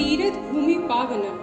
तीरथ भूमि पावनम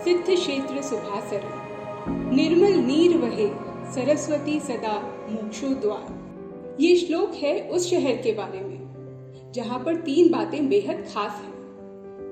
सिद्ध क्षेत्र सुभासरम निर्मल नीर वहे सरस्वती सदा मोक्षो द्वार। ये श्लोक है उस शहर के बारे में जहाँ पर 3 बातें बेहद खास हैं।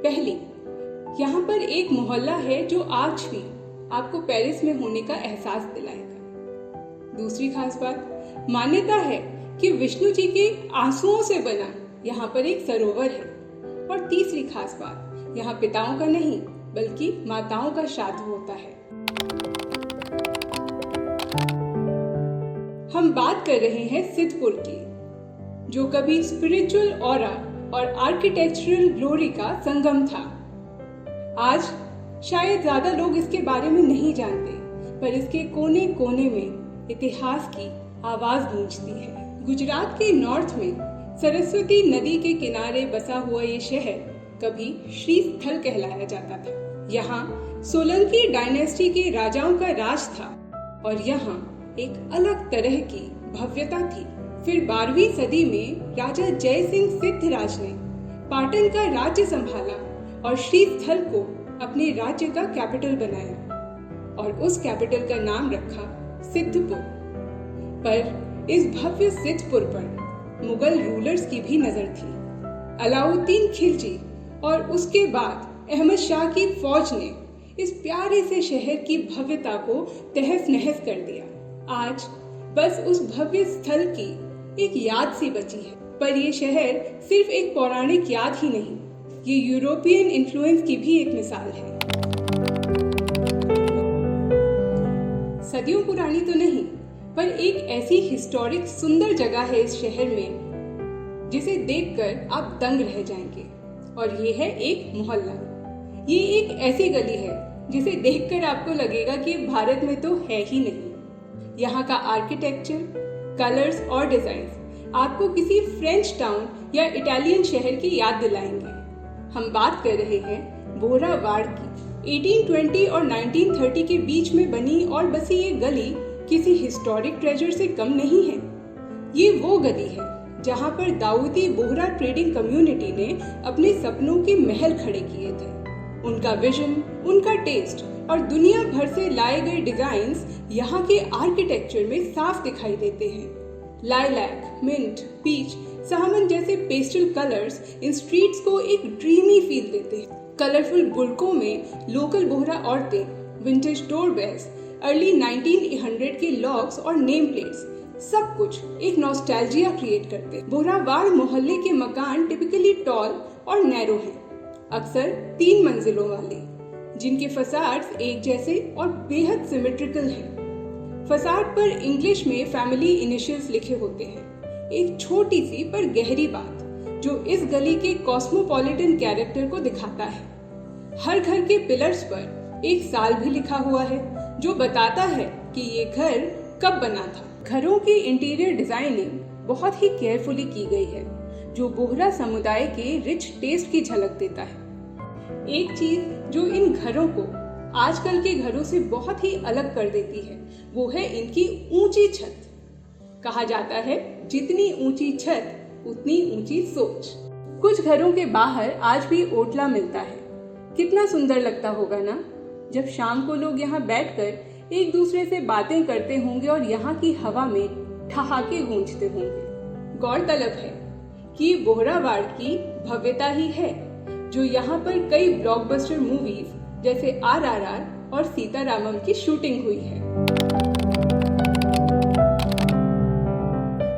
पहली, यहाँ पर एक मोहल्ला है जो आज भी आपको पेरिस में होने का एहसास दिलाएगा। दूसरी खास बात, मान्यता है कि विष्णु जी के आंसुओं से बना यहाँ पर एक सरोवर है। और तीसरी खास बात, यहाँ पिताओं का नहीं बल्कि माताओं का श्राद्ध होता है। हम बात कर रहे हैं सिद्धपुर की, जो कभी स्पिरिचुअल ऑरा और आर्किटेक्चरल ग्लोरी का संगम था। आज शायद ज्यादा लोग इसके बारे में नहीं जानते, पर इसके कोने कोने में इतिहास की आवाज गूंजती है। गुजरात के नॉर्थ में सरस्वती नदी के किनारे बसा हुआ ये शहर कभी श्रीस्थल कहलाया जाता था। यहाँ सोलंकी डायनेस्टी के राजाओं का राज था और यहाँ एक अलग तरह की भव्यता थी। फिर 12वीं सदी में राजा जय सिंह सिद्धराज ने पाटन का राज्य संभाला और श्रीस्थल को अपने राज्य का कैपिटल बनाया और उस कैपिटल का नाम रखा सिद्धपुर। पर इस भव्य सिद्धपुर पर मुगल रूलर्स की भी नजर थी। अलाउद्दीन खिलजी और उसके बाद अहमद शाह की फौज ने इस प्यारे से शहर की भव्यता को तहस नहस कर दिया। आज बस उस भव्य स्थल की एक याद सी बची है। पर ये शहर सिर्फ एक पौराणिक याद ही नहीं, ये यूरोपियन इन्फ्लुएंस की भी एक मिसाल है। सदियों पुरानी तो नहीं, पर एक ऐसी हिस्टोरिक सुंदर जगह है इस शहर में जिसे देखकर आप दंग रह जाएंगे। और ये है एक मोहल्ला। ये एक ऐसी गली है जिसे देखकर आपको लगेगा कि भारत में तो है ही नहीं। यहाँ का आर्किटेक्चर, कलर्स और डिजाइन आपको किसी फ्रेंच टाउन या इटालियन शहर की याद दिलाएंगे। हम बात कर रहे हैं बोहरावाड़ की। 1820 और 1930 के बीच में बनी और बसी ये गली किसी हिस्टोरिक ट्रेजर से कम नहीं है। ये वो गली है जहाँ पर दाऊदी बोहरा ट्रेडिंग कम्युनिटी ने अपने सपनों के महल खड़े किए थे। उनका विजन, उनका टेस्ट और दुनिया भर से लाए गए डिजाइन्स यहाँ के आर्किटेक्चर में साफ दिखाई देते हैं। लाइलैक, मिंट, पीच, सामन जैसे पेस्टल कलर्स इन स्ट्रीट्स को एक ड्रीमी फील देते हैं। कलरफुल बुर्कों में लोकल बोहरा औरतें, विंटेज डोरबेल्स, अर्ली 1900 के लॉक्स और नेम प्लेट्स, सब कुछ एक नॉस्टैल्जिया क्रिएट करते हैं। बोहरावाड़ मोहल्ले के मकान टिपिकली टॉल और नैरो हैं, अक्सर 3 मंजिलों वाले, जिनके फसाड्स एक जैसे और बेहद सिमेट्रिकल हैं। फसाड पर इंग्लिश में फैमिली इनिशियल्स लिखे होते हैं। एक छोटी सी पर गहरी बात जो इस गली के कॉस्मोपॉलिटन कैरेक्टर को दिखाता है। हर घर के पिलर्स पर एक साल भी लिखा हुआ है जो बताता है कि ये घर कब बना था। घरों की इंटीरियर डिजाइनिंग बहुत ही केयरफुली की गई है, जो बोहरा समुदाय के रिच टेस्ट की झलक देता है। एक चीज जो इन घरों को आजकल के घरों से बहुत ही अलग कर देती है, वो है इनकी ऊंची छत। कहा जाता है जितनी ऊंची छत उतनी ऊंची सोच। कुछ घरों के बाहर आज भी ओटला मिलता है। कितना सुंदर लगता होगा ना, जब शाम को लोग यहाँ बैठकर एक दूसरे से बातें करते होंगे और यहाँ की हवा में ठहाके गूंजते होंगे। गौरतलब है कि बोहरावाड़ की भव्यता ही है जो यहाँ पर कई ब्लॉकबस्टर मूवीज जैसे RRR और सीतारामम की शूटिंग हुई है,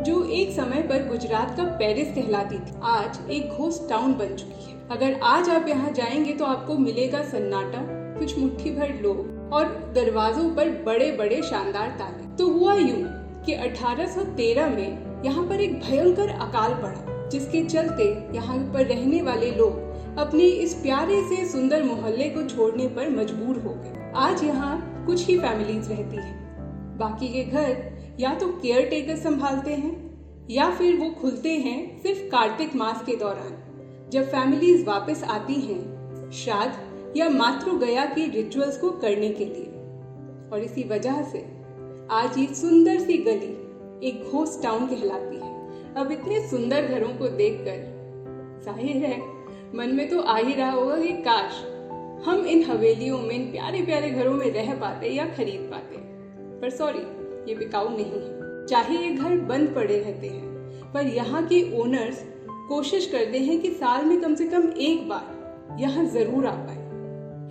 जो एक समय पर गुजरात का पेरिस कहलाती थी, आज एक घोस्ट टाउन बन चुकी है। अगर आज आप यहाँ जाएंगे तो आपको मिलेगा सन्नाटा, कुछ मुट्ठी भर लोग और दरवाजों पर बड़े बड़े शानदार ताले। तो हुआ यूं कि 1813 में यहाँ पर एक भयंकर अकाल पड़ा, जिसके चलते यहाँ पर रहने वाले लोग अपने इस प्यारे से सुंदर मोहल्ले को छोड़ने पर मजबूर हो गए। आज यहाँ कुछ ही फैमिलीज रहती हैं। बाकी के घर या तो केयर टेकर संभालते हैं या फिर वो खुलते हैं सिर्फ कार्तिक मास के दौरान, जब फैमिलीज वापस आती हैं श्राद्ध या मातृ गया के रिचुअल्स को करने के लिए। और इसी वजह से आज ये सुंदर सी गली एक घोस्ट टाउन कहलाती है। अब इतने सुंदर घरों को देखकर जाहिर है मन में तो आ ही रहा होगा कि काश हम इन हवेलियों में, इन प्यारे प्यारे घरों में रह पाते या खरीद पाते, पर सॉरी, ये बिकाऊ नहीं है। चाहे ये घर बंद पड़े रहते हैं, पर यहाँ के ओनर्स कोशिश करते हैं कि साल में कम से कम एक बार यहाँ जरूर आ पाए,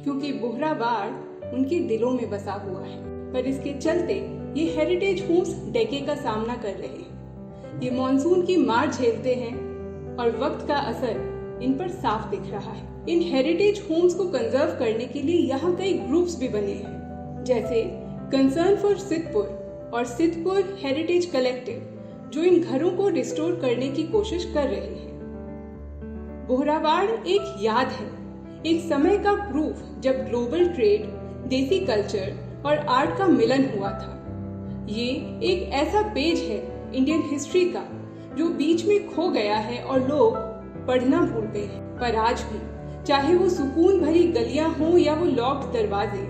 क्योंकि बोहरावाड़ उनके दिलों में बसा हुआ है। पर इसके चलते ये हेरिटेज होम्स डेके का सामना कर रहे हैं। ये मॉनसून की मार झेलते हैं और वक्त का असर इन पर साफ दिख रहा है। इन हेरिटेज होम्स को कंजर्व करने के लिए यहाँ कई ग्रुप्स भी बने हैं, जैसे कंसर्न फॉर सिद्धपुर और सिद्धपुर हेरिटेज कलेक्टिव, जो इन घरों को रिस्टोर करने की कोशिश कर रहे हैं। बोहरावाड़ एक याद है, एक समय का प्रूफ जब ग्लोबल ट्रेड, देसी कल्चर और आर्ट का मिलन हुआ था। ये एक ऐसा पेज है इंडियन हिस्ट्री का जो बीच में खो गया है और लोग पढ़ना भूल गए हैं। पर आज भी, चाहे वो सुकून भरी गलियां हों या वो लॉक्ड दरवाजे,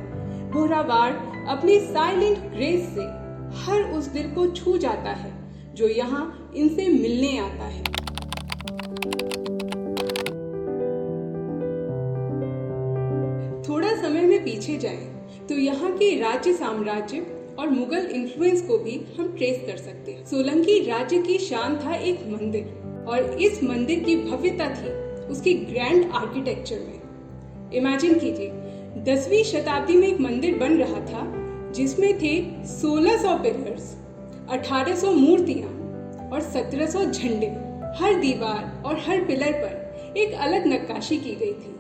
बोहरावाड़ अपनी साइलेंट ग्रेस से हर उस दिल को छू जाता है जो यहाँ इनसे मिलने आता है। थोड़ा समय में पीछे जाएं तो यहाँ के राज्य साम्राज्य और मुगल इन्फ्लुएंस को भी हम ट्रेस कर सकते हैं। सोलंकी राज्य की शान था एक मंदिर, और इस मंदिर की भव्यता थी उसके ग्रैंड आर्किटेक्चर में। इमेजिन कीजिए, 10वीं शताब्दी में एक मंदिर बन रहा था जिसमें थे 1600 पिलर्स, 1800 मूर्तियां और 1700 झंडे। हर दीवार और हर पिलर पर एक अलग नक्काशी की गई थी,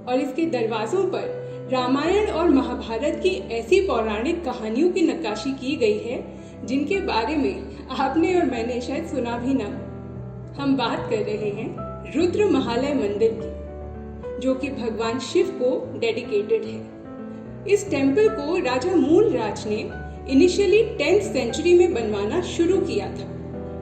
और इसके दरवाजों पर रामायण और महाभारत की ऐसी पौराणिक कहानियों की नक्काशी की गई है जिनके बारे में आपने और मैंने शायद सुना भी ना हो। हम बात कर रहे हैं रुद्र महालय मंदिर की, जो कि भगवान शिव को डेडिकेटेड है। इस टेम्पल को राजा मूलराज ने इनिशियली 10th सेंचुरी में बनवाना शुरू किया था,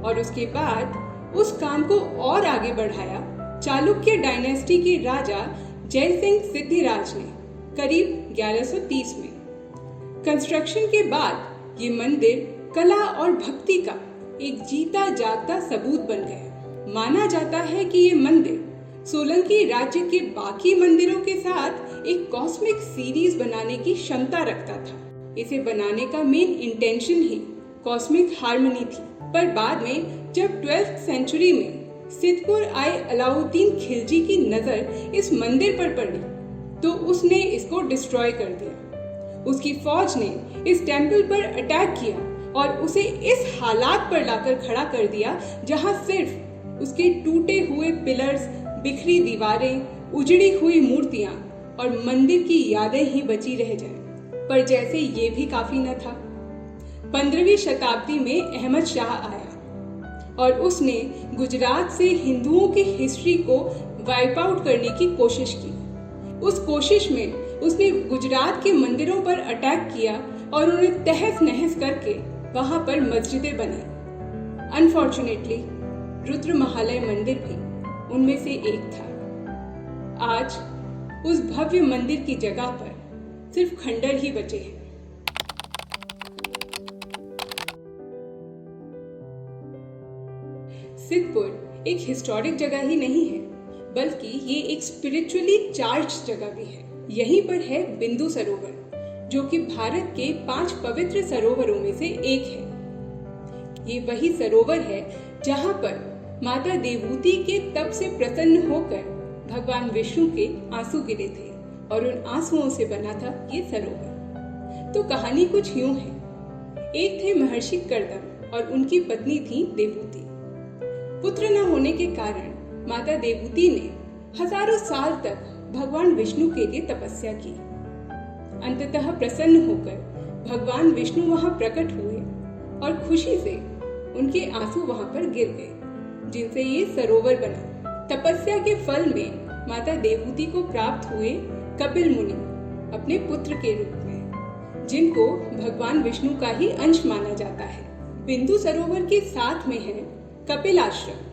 और उसके बाद उस काम को और आगे बढ़ाया चालुक्य डायनेस्टी के राजा जयसिंह सिद्धिराज ने करीब 1130 में। कंस्ट्रक्शन के बाद ये मंदिर कला और भक्ति का एक जीता जागता सबूत बन गया। माना जाता है कि ये मंदिर सोलंकी राज्य के बाकी मंदिरों के साथ एक कॉस्मिक सीरीज बनाने की क्षमता रखता था। इसे बनाने का मेन इंटेंशन ही कॉस्मिक हार्मनी थी, पर बाद में जब 12th सेंचुरी में सिद्धपुर आए अलाउद्दीन खिलजी की नजर इस मंदिर पर पड़ी तो उसने इसको डिस्ट्रॉय कर दिया। उसकी फौज ने इस टेम्पल पर अटैक किया और उसे इस हालात पर लाकर खड़ा कर दिया जहां सिर्फ उसके टूटे हुए पिलर्स, बिखरी दीवारें, उजड़ी हुई मूर्तियां और मंदिर की यादें ही बची रह जाएं। पर जैसे ये भी काफी न था, 15वीं शताब्दी में अहमद शाह आया और उसने गुजरात से हिंदुओं की हिस्ट्री को वाइप आउट करने की कोशिश की। उस कोशिश में उसने गुजरात के मंदिरों पर अटैक किया और उन्हें तहस नहस करके वहां पर मस्जिदें बनाई। अनफॉर्चुनेटली रुद्र महालय मंदिर भी उनमें से एक था। आज उस भव्य मंदिर की जगह पर सिर्फ खंडर ही बचे हैं। सिद्धपुर एक हिस्टोरिक जगह ही नहीं है, बल्कि ये एक स्पिरिचुअली चार्ज जगह भी है। यहीं पर है बिंदु सरोवर, जो कि भारत के 5 पवित्र सरोवरों में से एक है। ये वही सरोवर है जहाँ पर माता देवहूति के तप से प्रसन्न होकर भगवान विष्णु के आंसू गिरे थे, और उन आंसुओं से बना था ये सरोवर। तो कहानी कुछ यूं है। एक थे महर्षि कर्दम और उनकी पत्नी थी देवहूति। पुत्र न होने के कारण माता देवहूति ने हजारों साल तक भगवान विष्णु के लिए तपस्या की। अंततः प्रसन्न होकर भगवान विष्णु वहां प्रकट हुए और खुशी से उनके आंसू वहां पर गिर गए, जिनसे ये सरोवर बना। तपस्या के फल में माता देवहूति को प्राप्त हुए कपिल मुनि अपने पुत्र के रूप में, जिनको भगवान विष्णु का ही अंश माना जाता है। बिंदु सरोवर के साथ में है कपिल आश्रम।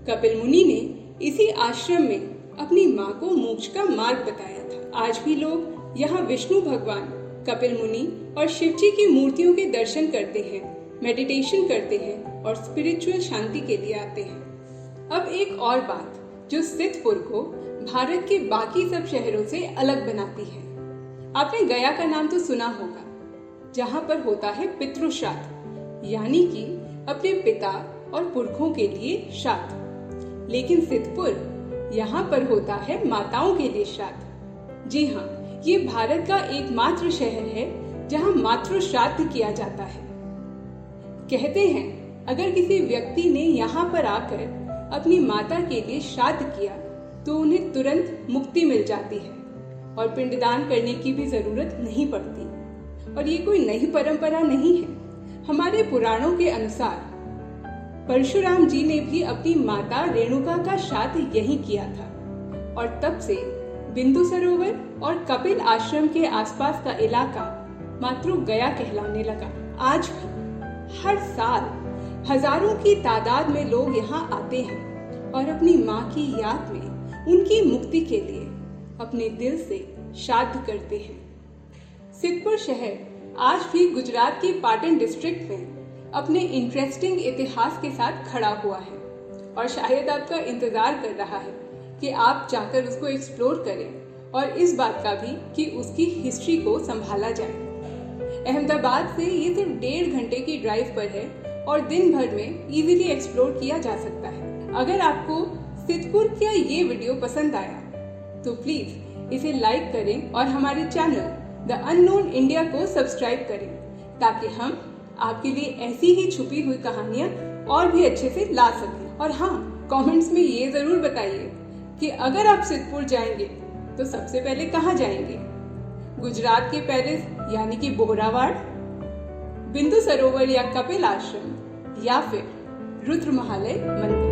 कपिल मुनि ने इसी आश्रम में अपनी माँ को मोक्ष का मार्ग बताया था। आज भी लोग यहाँ विष्णु भगवान, कपिल मुनि और शिव जी की मूर्तियों के दर्शन करते हैं, मेडिटेशन करते हैं और स्पिरिचुअल शांति के लिए आते हैं। अब एक और बात जो सिद्धपुर को भारत के बाकी सब शहरों से अलग बनाती है। आपने गया का नाम तो सुना होगा, जहाँ पर होता है पितृश्राद्ध, यानी कि अपने पिता और पुरखों के लिए श्राद्ध। लेकिन सिद्धपुर, यहाँ पर होता है माताओं के लिए श्राद्ध। जी हाँ, ये भारत का एकमात्र शहर है जहाँ मातृ श्राद्ध किया जाता है। कहते हैं अगर किसी व्यक्ति ने यहाँ पर आकर अपनी माता के लिए श्राद्ध किया तो उन्हें तुरंत मुक्ति मिल जाती है और पिंडदान करने की भी जरूरत नहीं पड़ती। और ये कोई नई परंपरा नहीं है। हमारे पुराणों के अनुसार परशुराम जी ने भी अपनी माता रेणुका का श्राद्ध यहीं किया था और तब से बिंदु सरोवर और कपिल आश्रम के आसपास का इलाका मातृ गया कहलाने लगा। आज भी हर साल हजारों की तादाद में लोग यहाँ आते हैं और अपनी माँ की याद में उनकी मुक्ति के लिए अपने दिल से श्राद्ध करते हैं। सिद्धपुर शहर आज भी गुजरात के पाटन डिस्ट्रिक्ट में अपने इंटरेस्टिंग इतिहास के साथ खड़ा हुआ है और शायद आपका इंतजार कर रहा है कि आप जाकर उसको एक्सप्लोर करें और इस बात का भी कि उसकी हिस्ट्री को संभाला जाए। अहमदाबाद से ये सिर्फ 1.5 घंटे की ड्राइव पर है और दिन भर में इजीली एक्सप्लोर किया जा सकता है। अगर आपको सिद्धपुर का ये वीडियो पसंद आया तो प्लीज इसे लाइक करें और हमारे चैनल द अननोन इंडिया को सब्सक्राइब करें ताकि हम आपके लिए ऐसी ही छुपी हुई कहानियां और भी अच्छे से ला सकें। और हाँ, कमेंट्स में ये जरूर बताइए कि अगर आप सिद्धपुर जाएंगे तो सबसे पहले कहाँ जाएंगे? गुजरात के पेरिस यानी कि बोहरावाड़, बिंदु सरोवर या कपिल आश्रम, या फिर रुद्र महालय मंदिर।